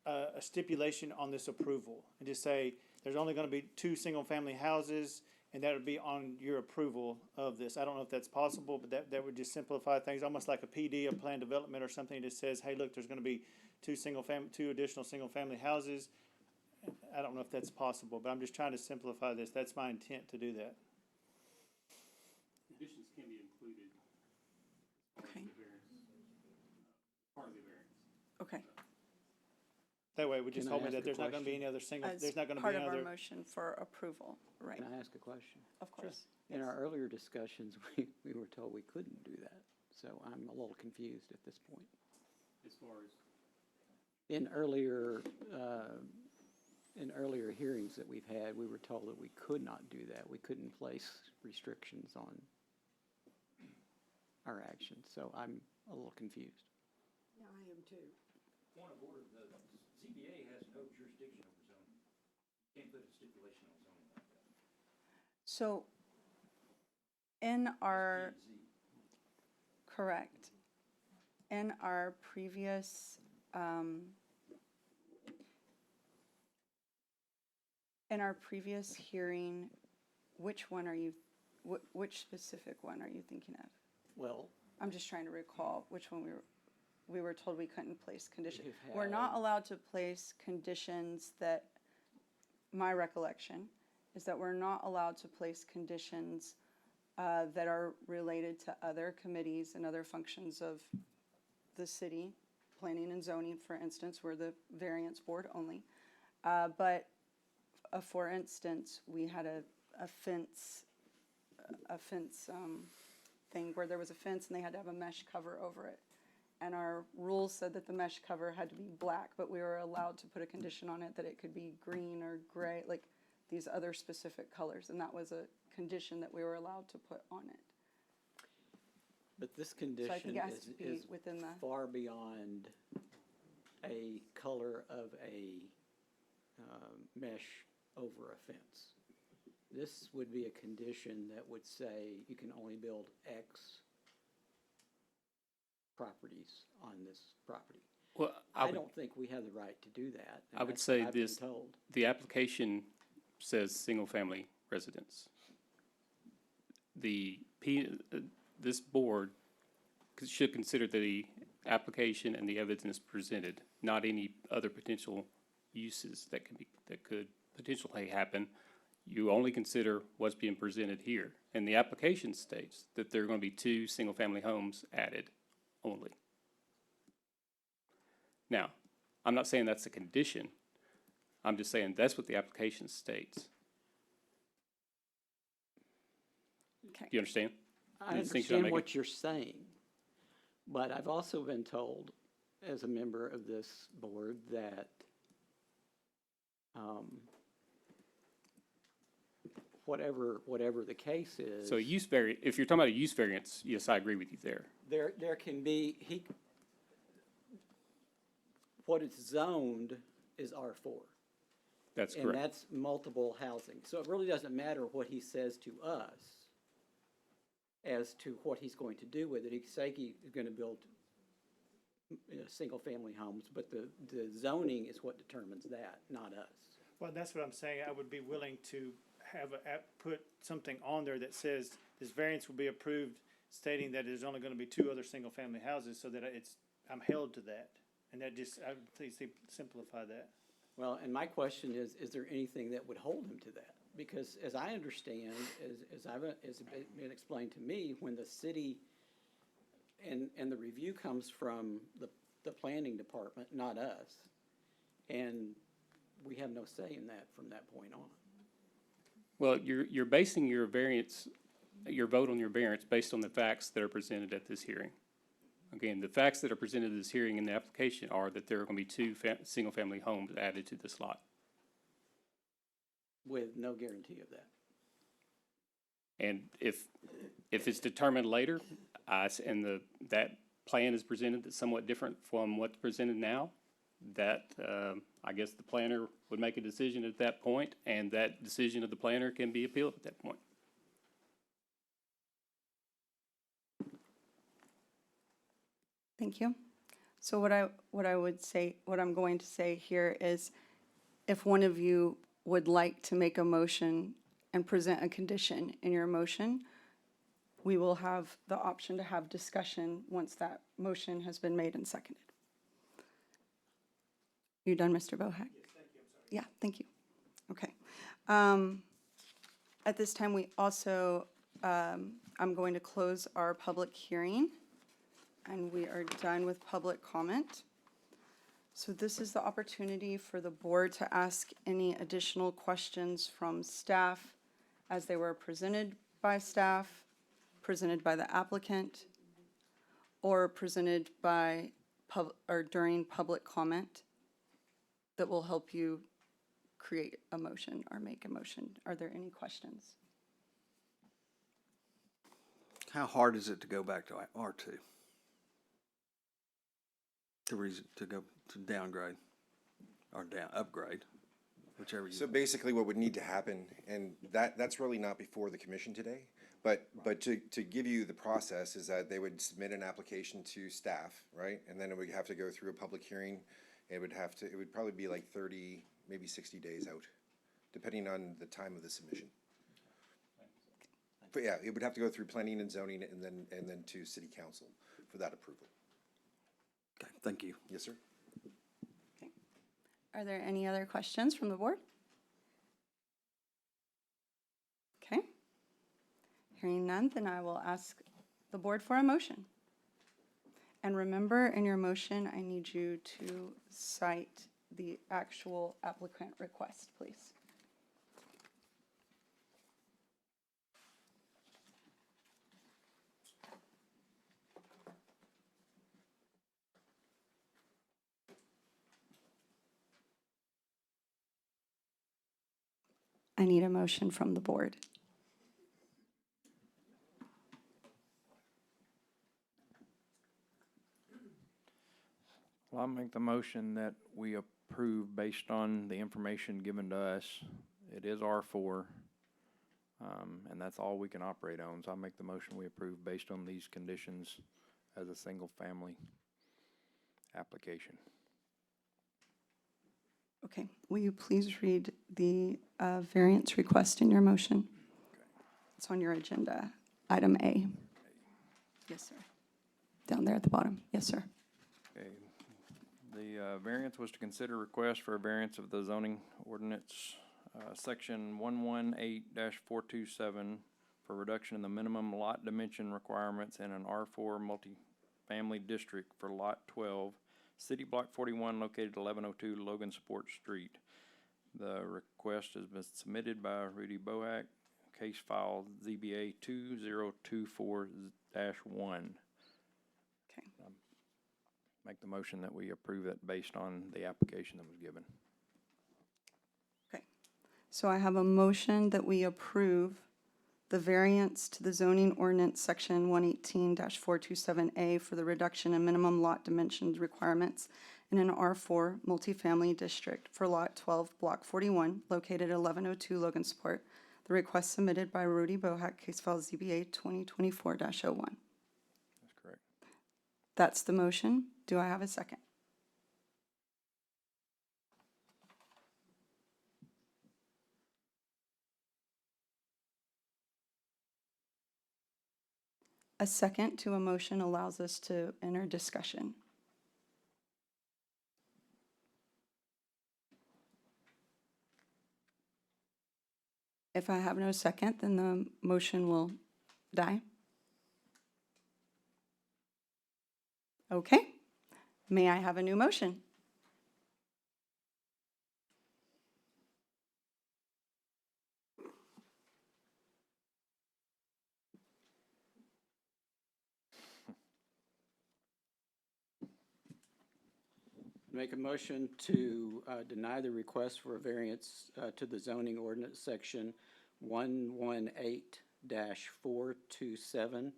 Speaker 6: a stipulation on this approval and just say, there's only going to be 2 single-family houses, and that would be on your approval of this. I don't know if that's possible, but that would just simplify things, almost like a PD, a plan development or something that says, hey, look, there's going to be 2 additional single-family houses. I don't know if that's possible, but I'm just trying to simplify this. That's my intent to do that.
Speaker 5: Conditions can be included.
Speaker 1: Okay.
Speaker 5: Part of the variance.
Speaker 1: Okay.
Speaker 6: That way, we just
Speaker 12: Can I
Speaker 6: told me
Speaker 12: ask
Speaker 6: that
Speaker 12: a
Speaker 6: there's not going to be any other
Speaker 1: As
Speaker 6: there's not going to be
Speaker 1: part of
Speaker 6: any
Speaker 1: our
Speaker 6: other.
Speaker 1: motion for approval, right?
Speaker 12: Can I ask a question?
Speaker 1: Of course.
Speaker 12: In our earlier discussions, we were told we couldn't do that, so I'm a little confused at this point.
Speaker 5: As far as,
Speaker 12: In earlier hearings that we've had, we were told that we could not do that. We couldn't place restrictions on our actions, so I'm a little confused.
Speaker 2: Yeah, I am too.
Speaker 9: Point of order, the ZBA has no jurisdiction over zoning. Can't put a stipulation on zoning like that.
Speaker 1: So in our, correct, in our previous, hearing, which one are you, which specific one are you thinking of?
Speaker 12: Well,
Speaker 1: I'm just trying to recall which one we were told we couldn't place conditions.
Speaker 12: We've
Speaker 1: We're not
Speaker 12: had-
Speaker 1: allowed to place conditions that, my recollection is that we're not allowed to place conditions that are related to other committees and other functions of the city, planning and zoning, for instance, we're the variance board only. But for instance, we had a fence thing where there was a fence and they had to have a mesh cover over it. And our rules said that the mesh cover had to be black, but we were allowed to put a condition on it that it could be green or gray, like these other specific colors. And that was a condition that we were allowed to put on it.
Speaker 12: But this
Speaker 1: So I think
Speaker 12: condition
Speaker 1: it has to be
Speaker 12: is
Speaker 1: within the,
Speaker 12: far beyond a color of a mesh over a fence. This would be a condition that would say you can only build X properties on this property.
Speaker 13: Well,
Speaker 12: I don't think we have the right to do that. and
Speaker 13: I would
Speaker 12: that's what
Speaker 13: say
Speaker 12: I've been
Speaker 13: this,
Speaker 12: told.
Speaker 13: the application says single-family residence. This board should consider the application and the evidence presented, not any other potential uses that could potentially happen. You only consider what's being presented here. And the application states that there are going to be 2 single-family homes added only. Now, I'm not saying that's a condition. I'm just saying that's what the application states.
Speaker 1: okay.
Speaker 13: Do you understand?
Speaker 12: I
Speaker 13: the distinction I'm
Speaker 12: understand
Speaker 13: making?
Speaker 12: what you're saying, but I've also been told, as a member of this board, that whatever the case is.
Speaker 13: So if you're talking about a use variance, yes, I agree with you there.
Speaker 12: There can be, what is zoned is R4.
Speaker 13: That's
Speaker 12: And
Speaker 13: correct.
Speaker 12: that's multiple housing. So it really doesn't matter what he says to us as to what he's going to do with it. He can say he's gonna build, single-family homes, but the zoning is what determines that, not us.
Speaker 6: Well, that's what I'm saying. I would be willing to put something on there that says this variance will be approved, stating that there's only gonna be 2 other single-family houses, so that I'm held to that. And that just, I would please simplify that.
Speaker 12: Well, and my question is there anything that would hold him to that? Because as I understand, as been explained to me, when the city, and the review comes from the planning department, not us, and we have no say in that from that point on.
Speaker 13: Well, you're basing your variance, your vote on your variance based on the facts that are presented at this hearing. Again, the facts that are presented at this hearing in the application are that there are going to be 2 single-family homes added to this lot.
Speaker 12: With no guarantee of that.
Speaker 13: And if it's determined later, that plan is presented that's somewhat different from what's presented now, that, I guess the planner would make a decision at that point, and that decision of the planner can be appealed at that point.
Speaker 1: Thank you. So what I'm going to say here is, if one of you would like to make a motion and present a condition in your motion, we will have the option to have discussion once that motion has been made and seconded. You done, Mr. Bohack? Yes, thank you, I'm sorry. Yeah, thank you. Okay. At this time, we also, I'm going to close our public hearing, and we are done with public comment. So this is the opportunity for the board to ask any additional questions from staff as they were presented by staff, presented by the applicant, or presented by or during public comment that will help you create a motion or make a motion. Are there any questions?
Speaker 14: How hard is it to go back to R2? To downgrade or upgrade, whichever you.
Speaker 4: So basically what would need to happen, and that's really not before the commission today, but to give you the process is that they would submit an application to staff, right? And then it would have to go through a public hearing. It would probably be like 30, maybe 60 days out, depending on the time of the submission. But yeah, it would have to go through planning and zoning and then to city council for that approval.
Speaker 14: Okay, thank you.
Speaker 4: Yes, sir.
Speaker 1: Okay. Are there any other questions from the board? Okay. Hearing none, then I will ask the board for a motion. And remember, in your motion, I need you to cite the actual applicant request, please. I need a motion from the board.
Speaker 15: Well, I'll make the motion that we approve based on the information given to us. It is R4, and that's all we can operate on. So I'll make the motion we approve based on these conditions as a single-family application.
Speaker 1: Okay, will you please read the variance request in your motion? It's on your agenda, item A. Yes, sir. Down there at the bottom. Yes, sir.
Speaker 15: Okay. The variance was to consider request for a variance of the zoning ordinance, section 118-427, for reduction in the minimum lot dimension requirements in an R4 multifamily district for Lot 12, City Block 41, located at 1102 Logansport Street. The request has been submitted by Rudy Bohack, case file ZBA 2024-1.
Speaker 1: Okay.
Speaker 15: Make the motion that we approve it based on the application that was given.
Speaker 1: Okay. So I have a motion that we approve the variance to the zoning ordinance section 118-427A for the reduction in minimum lot dimensions requirements in an R4 multifamily district for Lot 12, Block 41, located at 1102 Logansport. The request submitted by Rudy Bohack, case file ZBA 2024-01.
Speaker 15: That's correct.
Speaker 1: That's the motion. Do I have a second? A second to a motion allows us to enter discussion. If I have no second, then the motion will die. Okay. May I have a new motion?
Speaker 12: Make a motion to deny the request for a variance to the zoning ordinance section 118-427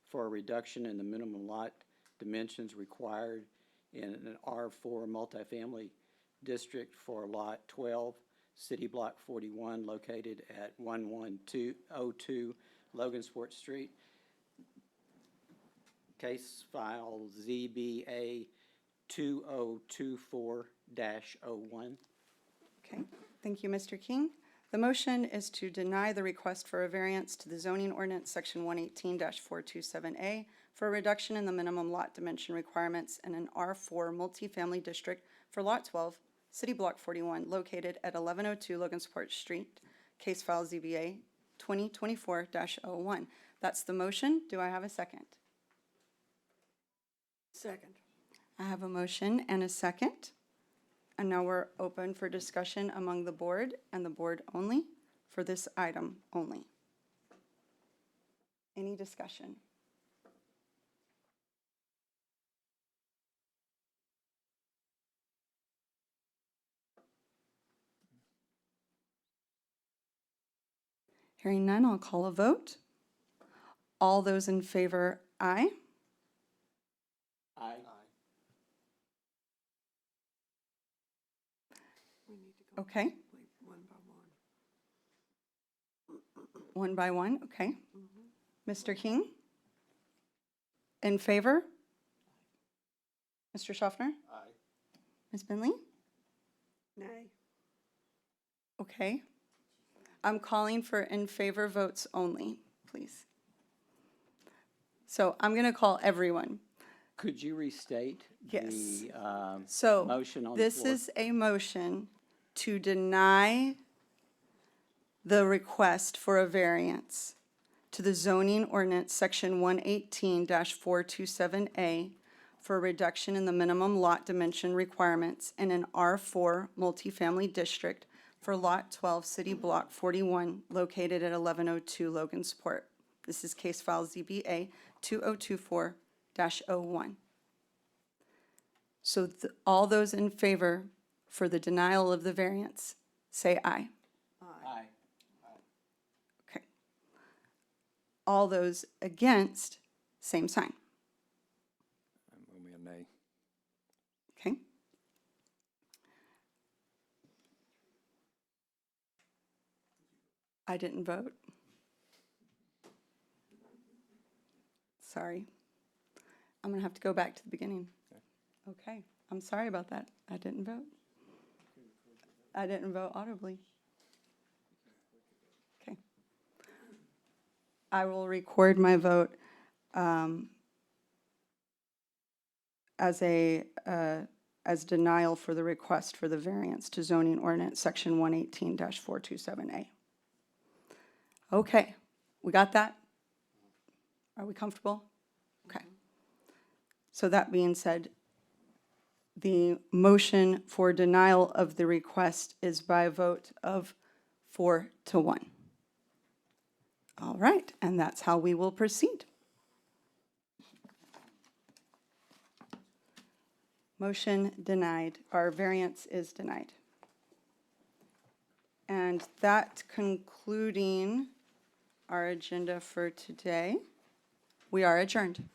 Speaker 12: for a reduction in the minimum lot dimensions required in an R4 multifamily district for Lot 12, City Block 41, located at 1102 Logansport Street. Case file ZBA 2024-01.
Speaker 1: Okay, thank you, Mr. King. The motion is to deny the request for a variance to the zoning ordinance section 118-427A for a reduction in the minimum lot dimension requirements in an R4 multifamily district for Lot 12, City Block 41, located at 1102 Logansport Street, case file ZBA 2024-01. That's the motion. Do I have a second?
Speaker 8: Second.
Speaker 1: I have a motion and a second. And now we're open for discussion among the board and the board only for this item only. Any discussion? Hearing none, I'll call a vote. All those in favor, aye.
Speaker 12: Aye.
Speaker 1: Okay. One by one, okay. Mr. King? In favor? Mr. Schaffner?
Speaker 12: Aye.
Speaker 1: Ms. Bentley?
Speaker 8: Nay.
Speaker 1: Okay. I'm calling for in favor votes only, please. So I'm going to call everyone.
Speaker 12: Could you restate
Speaker 1: Yes.
Speaker 12: the
Speaker 1: So
Speaker 12: motion on the
Speaker 1: this
Speaker 12: floor?
Speaker 1: is a motion to deny the request for a variance to the zoning ordinance section 118-427A for a reduction in the minimum lot dimension requirements in an R4 multifamily district for Lot 12, City Block 41, located at 1102 Logansport. This is case file ZBA 2024-01. So all those in favor for the denial of the variance, say aye.
Speaker 12: Aye.
Speaker 1: Okay. All those against, same sign.
Speaker 15: Move me a nay.
Speaker 1: Okay. I didn't vote. Sorry. I'm gonna have to go back to the beginning. Okay, I'm sorry about that. I didn't vote. I didn't vote audibly. Okay. I will record my vote as denial for the request for the variance to zoning ordinance section 118-427A. Okay, we got that? Are we comfortable? Okay. So that being said, the motion for denial of the request is by a vote of 4-1. All right, and that's how we will proceed. Motion denied, our variance is denied. And that concluding our agenda for today, we are adjourned.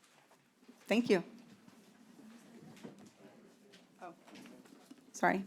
Speaker 1: Thank you. Oh, sorry.